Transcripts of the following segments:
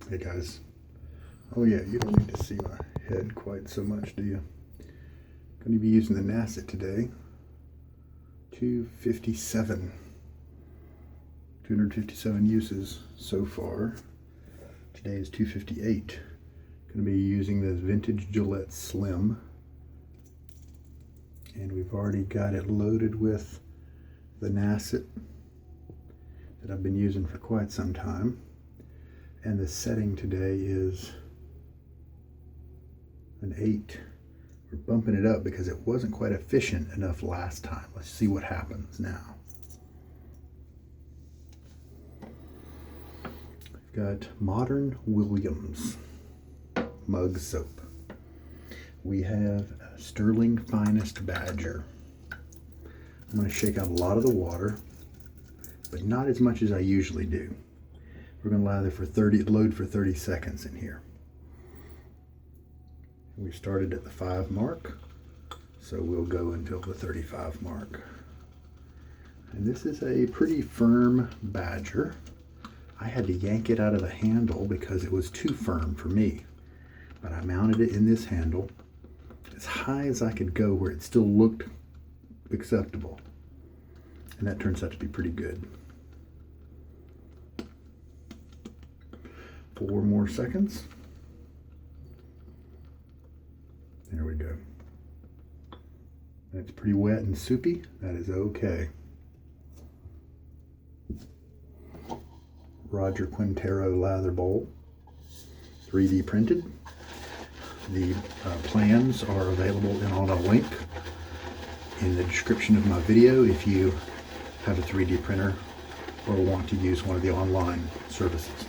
Hey guys. Oh yeah, you don't need to see my head quite so much, do you? Going to be using the Nacet today. 257 uses so far. Today is 258. Going to be using this vintage Gillette Slim. And we've already got it loaded with the Nacet that I've been using for quite some time. And the setting today is an 8. We're bumping it up because it wasn't quite efficient enough last time. Let's see what happens now. We've got Modern Williams mug soap. We have Stirling Finest Badger. I'm going to shake out a lot of the water, but not as much as I usually do. We're going to load for 30 seconds in here. We started at the 5 mark, so we'll go until the 35 mark. And this is a pretty firm badger. I had to yank it out of the handle because it was too firm for me. But I mounted it in this handle as high as I could go where it still looked acceptable. And that turns out to be pretty good. 4 more seconds. There we go. That's pretty wet and soupy. That is okay. Roger Quintero lather bowl, 3D printed. The plans are available on a link in the description of my video if you have a 3D printer or want to use one of the online services.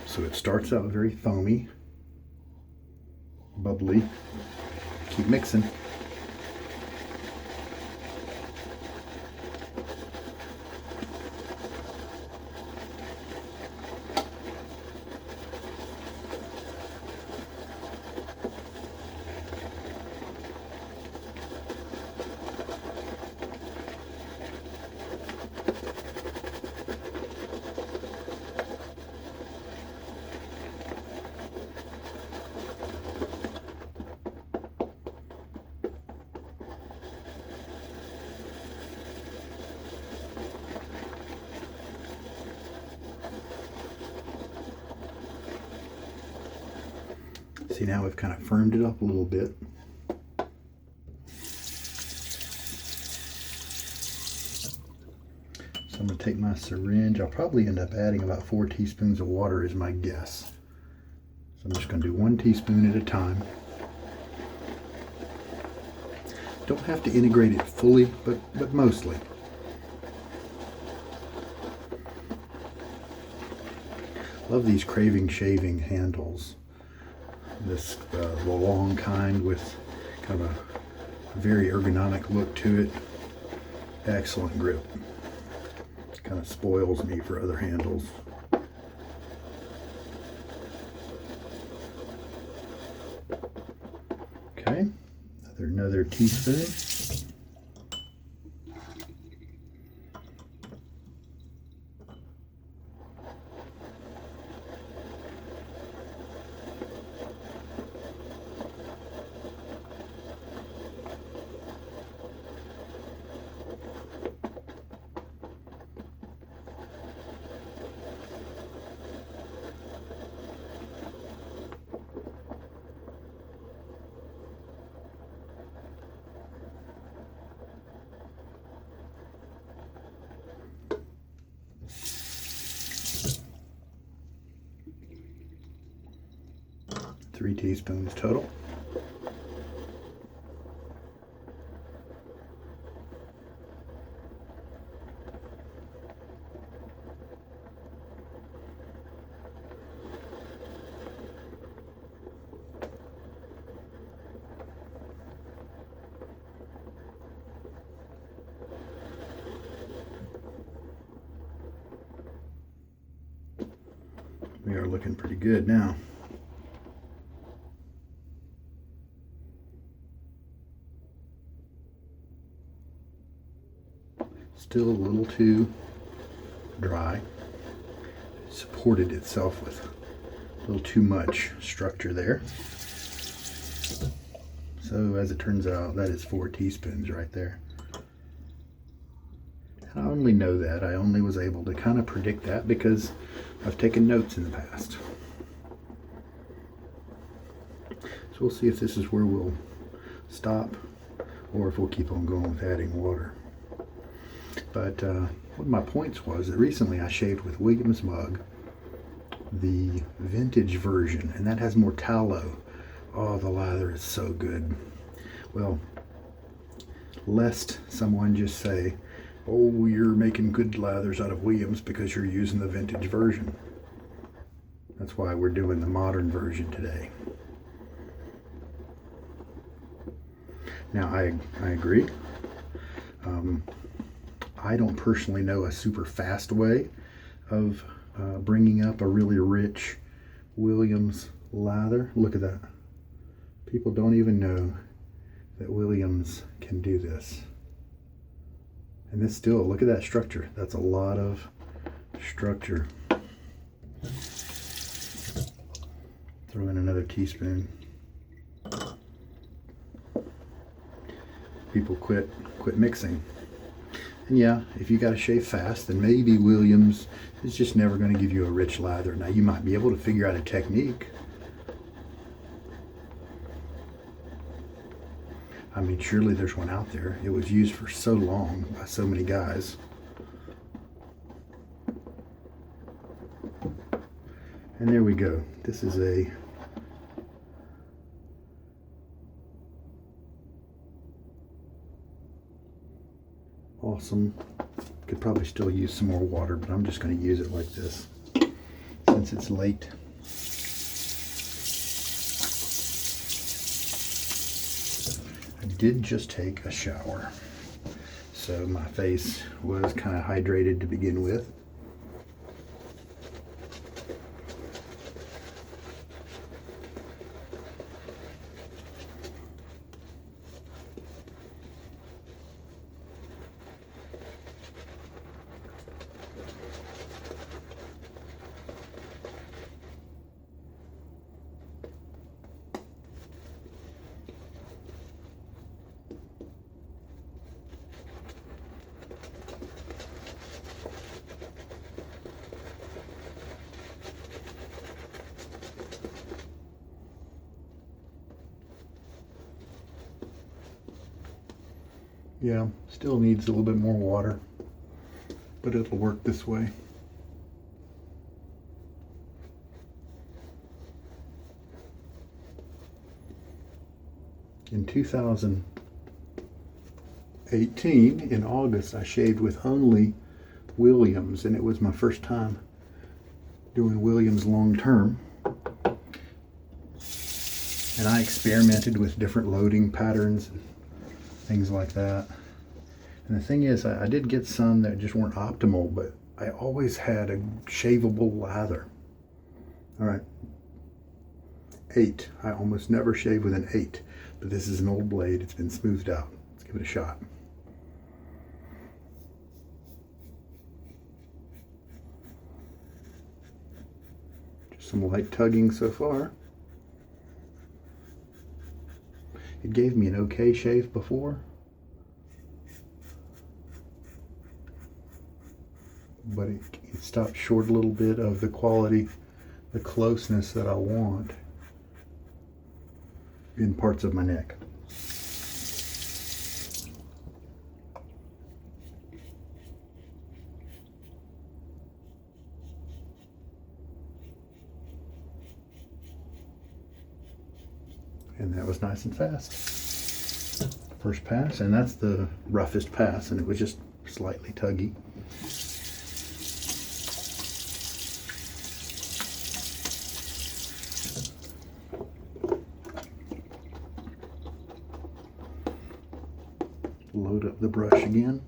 So it starts out very foamy, bubbly. Keep mixing. See, now we've kind of firmed it up a little bit. So I'm going to take my syringe. I'll probably end up adding about 4 teaspoons of water is my guess. So I'm just going to do 1 teaspoon at a time. Don't have to integrate it fully, but mostly. Love these CravingShaving handles. This the long kind with kind of a very ergonomic look to it. Excellent grip. Kind of spoils me for other handles. Okay, another teaspoon. Three teaspoons total. We are looking pretty good now. Still a little too dry. supported itself with a little too much structure there. So as it turns out, that is 4 teaspoons right there. I only know that. I only was able to kind of predict that because I've taken notes in the past. So we'll see if this is where we'll stop or if we'll keep on going with adding water. But one of my points was that recently I shaved with Williams mug, the vintage version, and that has more tallow. Oh, the lather is so good. Well, lest someone just say, oh, you're making good lathers out of Williams because you're using the vintage version. That's why we're doing the modern version today. Now, I agree. I don't personally know a super fast way of bringing up a really rich Williams lather. Look at that. People don't even know that Williams can do this. And this still, look at that structure. That's a lot of structure. Throw in another teaspoon. People quit mixing. And yeah, if you got to shave fast, then maybe Williams is just never going to give you a rich lather. Now you might be able to figure out a technique. I mean, surely there's one out there. It was used for so long by so many guys. And there we go. This is a awesome. Could probably still use some more water, but I'm just going to use it like this since it's late. I did just take a shower, so my face was kind of hydrated to begin with. Yeah, still needs a little bit more water, but it'll work this way. In 2018, in August, I shaved with only Williams, and it was my first time doing Williams long term. And I experimented with different loading patterns and things like that. And the thing is, I did get some that just weren't optimal, but I always had a shavable lather. All right, 8. I almost never shave with an 8, but this is an old blade. It's been smoothed out. Let's give it a shot. Just some light tugging so far. It gave me an okay shave before, but it stopped short a little bit of the quality, the closeness that I want in parts of my neck. And that was nice and fast. First pass, and that's the roughest pass, and it was just slightly tuggy. Load up the brush again.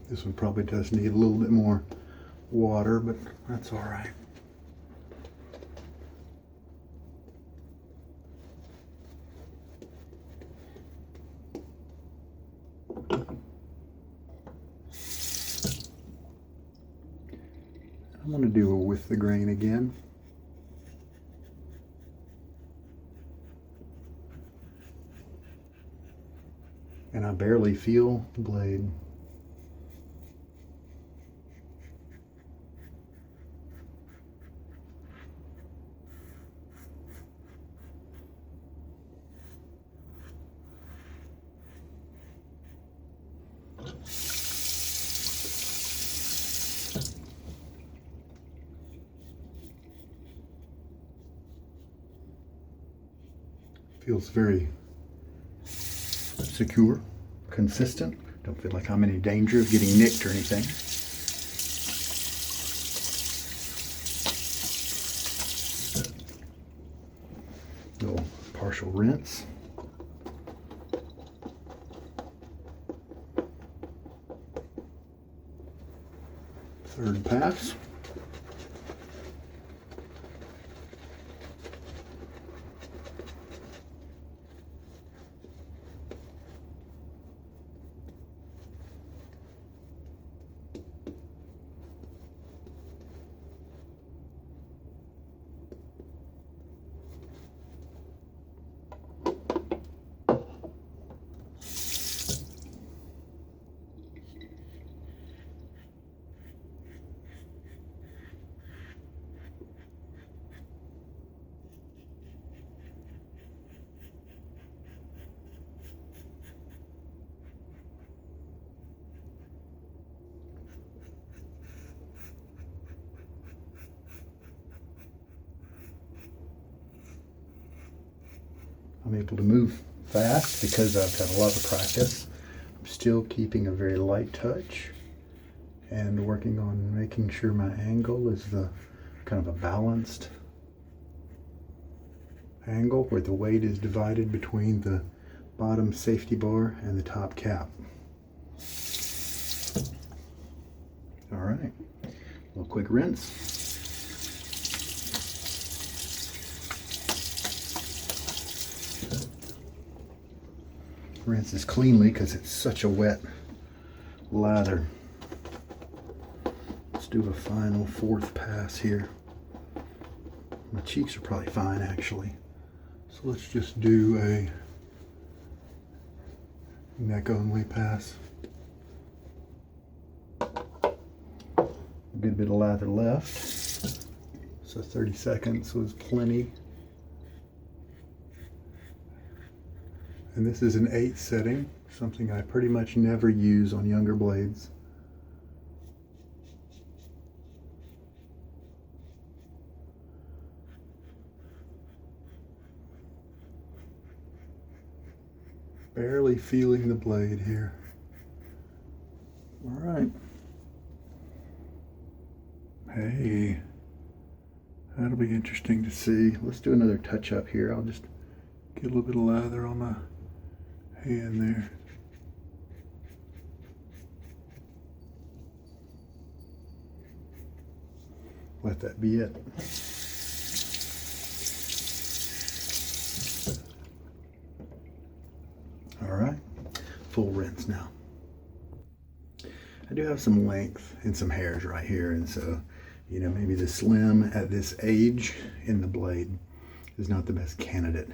This one probably does need a little bit more water, but that's all right. I'm going to do a with the grain again. And I barely feel the blade. Feels very secure, consistent. Don't feel like I'm in any danger of getting nicked or anything. Little partial rinse. Third pass. I'm able to move fast because I've got a lot of practice. I'm still keeping a very light touch and working on making sure my angle is the kind of a balanced angle where the weight is divided between the bottom safety bar and the top cap. All right, a little quick rinse. Rinse this cleanly because it's such a wet lather. Let's do a final fourth pass here. My cheeks are probably fine actually. So let's just do a neck only pass. A good bit of lather left. So 30 seconds was plenty. And this is an 8 setting, something I pretty much never use on younger blades. Barely feeling the blade here. All right. Hey, that'll be interesting to see. Let's do another touch up here. I'll just get a little bit of lather on my hand there. Let that be it. All right, full rinse now. I do have some length and some hairs right here, and so, you know, maybe the slim at this age in the blade is not the best candidate.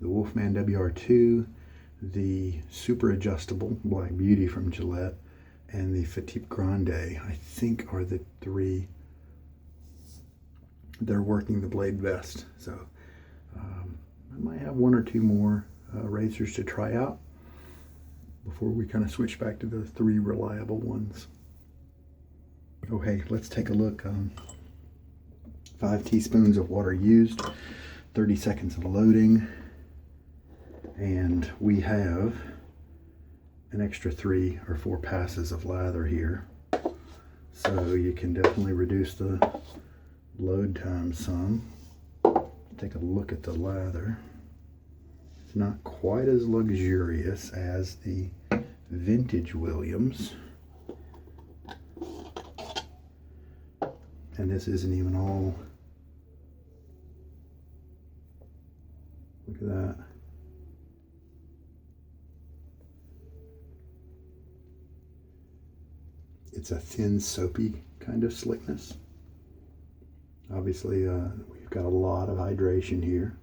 The Wolfman WR2, the super adjustable Black Beauty from Gillette, and the Petite Grande, I think are the three that are working the blade best. So I might have one or two more razors to try out before we kind of switch back to the three reliable ones. Oh hey, let's take a look. 5 teaspoons of water used, 30 seconds of loading, and we have an extra 3 or 4 passes of lather here. So you can definitely reduce the load time some. Take a look at the lather. It's not quite as luxurious as the vintage Williams, And this isn't even all. Look at that. It's a thin, soapy kind of slickness. Obviously, we've got a lot of hydration here.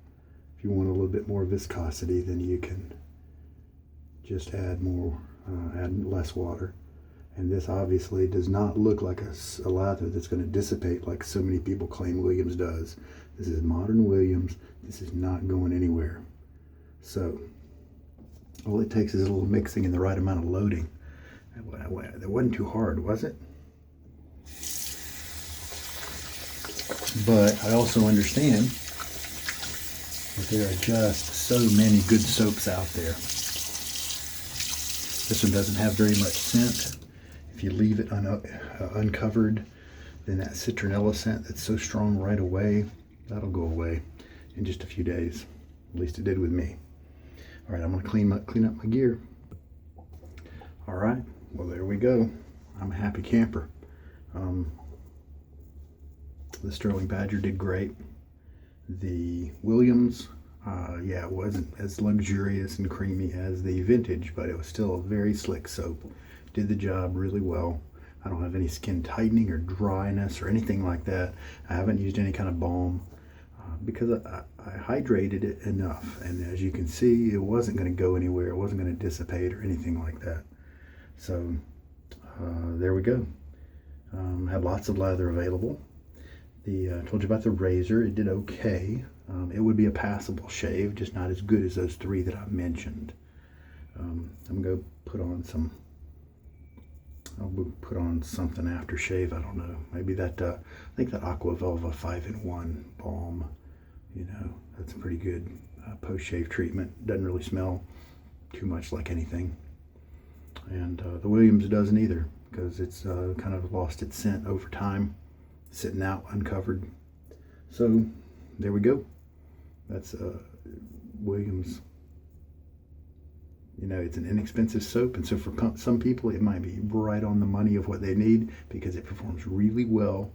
If you want a little bit more viscosity, then you can just add less water. And this obviously does not look like a lather that's going to dissipate like so many people claim Williams does. This is modern Williams. This is not going anywhere. So all it takes is a little mixing and the right amount of loading. That wasn't too hard, was it? But I also understand that there are just so many good soaps out there. This one doesn't have very much scent. If you leave it uncovered, then that citronella scent that's so strong right away, that'll go away in just a few days. At least it did with me. All right, I'm gonna clean up my gear. All right, well, there we go. I'm a happy camper. The Stirling Badger did great. The Williams, yeah, it wasn't as luxurious and creamy as the vintage, but it was still a very slick soap. Did the job really well. I don't have any skin tightening or dryness or anything like that. I haven't used any kind of balm because I hydrated it enough. And as you can see, it wasn't going to go anywhere. It wasn't going to dissipate or anything like that. So there we go. Had lots of lather available. I told you about the razor. It did okay. It would be a passable shave, just not as good as those three that I mentioned. I'm going to put on some. I'll put on something aftershave. I don't know. Maybe that. I think that Aqua Velva 5-in-1 balm. You know, that's a pretty good post-shave treatment. Doesn't really smell too much like anything. And the Williams doesn't either, because it's kind of lost its scent over time, sitting out uncovered. So there we go. That's Williams. You know, it's an inexpensive soap, and so for some people it might be right on the money of what they need because it performs really well,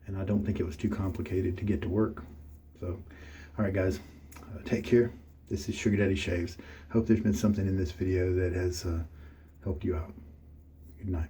and I don't think it was too complicated to get to work. So, all right, guys, take care. This is Sugar Daddy Shaves. Hope there's been something in this video that has helped you out. Good night.